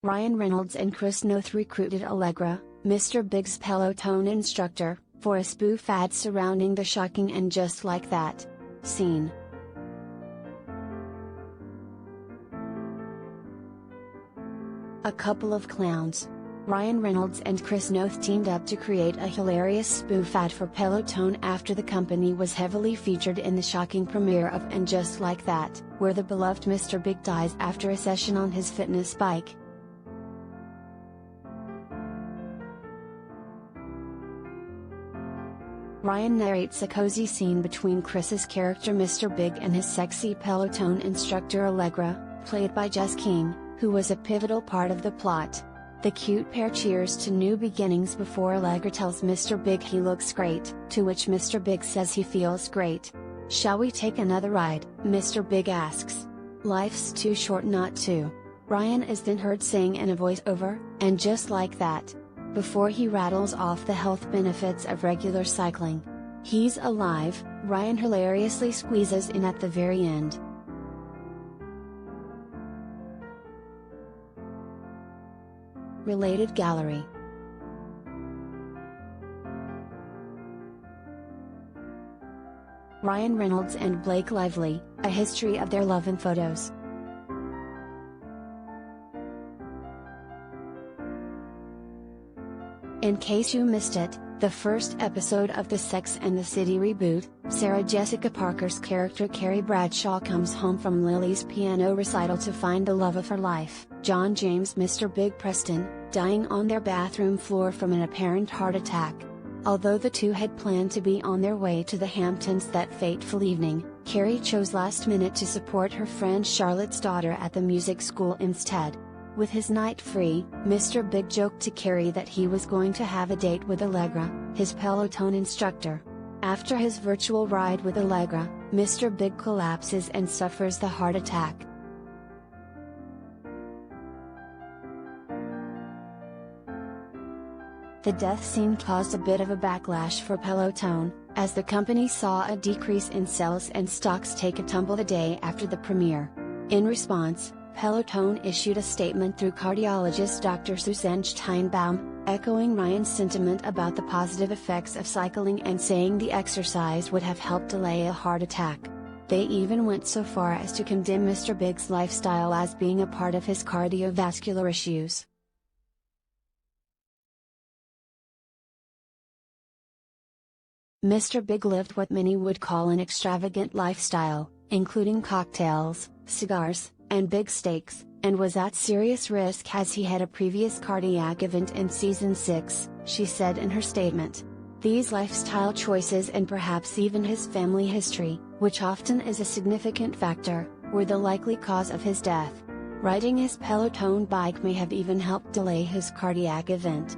Ryan Reynolds and Chris Noth recruited Allegra, Mr. Big's Peloton instructor, for a spoof ad surrounding the shocking "And Just Like That" scene. A couple of clowns. Ryan Reynolds and Chris Noth teamed up to create a hilarious spoof ad for Peloton after the company was heavily featured in the shocking premiere of "And Just Like That," where the beloved Mr. Big dies after a session on his fitness bike. Ryan narrates a cozy scene between Chris's character Mr. Big and his sexy Peloton instructor Allegra, played by Jess King, who was a pivotal part of the plot. The cute pair cheers to new beginnings before Allegra tells Mr. Big he looks great, to which Mr. Big says he feels great. "Shall we take another ride?" Mr. Big asks. "Life's too short not to." Ryan is then heard saying in a voiceover, "And just like that," before he rattles off the health benefits of regular cycling. "He's alive," Ryan hilariously squeezes in at the very end. Related gallery. Ryan Reynolds and Blake Lively, a history of their love in photos. In case you missed it, the first episode of the Sex and the City reboot, Sarah Jessica Parker's character Carrie Bradshaw comes home from Lily's piano recital to find the love of her life, John James Mr. Big Preston, dying on their bathroom floor from an apparent heart attack. Although the two had planned to be on their way to the Hamptons that fateful evening, Carrie chose last minute to support her friend Charlotte's daughter at the music school instead. With his night free, Mr. Big joked to Carrie that he was going to have a date with Allegra, his Peloton instructor. After his virtual ride with Allegra, Mr. Big collapses and suffers the heart attack. The death scene caused a bit of a backlash for Peloton, as the company saw a decrease in sales and stocks take a tumble the day after the premiere. In response, Peloton issued a statement through cardiologist Dr. Suzanne Steinbaum, echoing Ryan's sentiment about the positive effects of cycling and saying the exercise would have helped delay a heart attack. They even went so far as to condemn Mr. Big's lifestyle as being a part of his cardiovascular issues. Mr. Big lived what many would call an extravagant lifestyle, including cocktails, cigars, and big steaks, and was at serious risk as he had a previous cardiac event in season 6, she said in her statement. These lifestyle choices and perhaps even his family history, which often is a significant factor, were the likely cause of his death. Riding his Peloton bike may have even helped delay his cardiac event.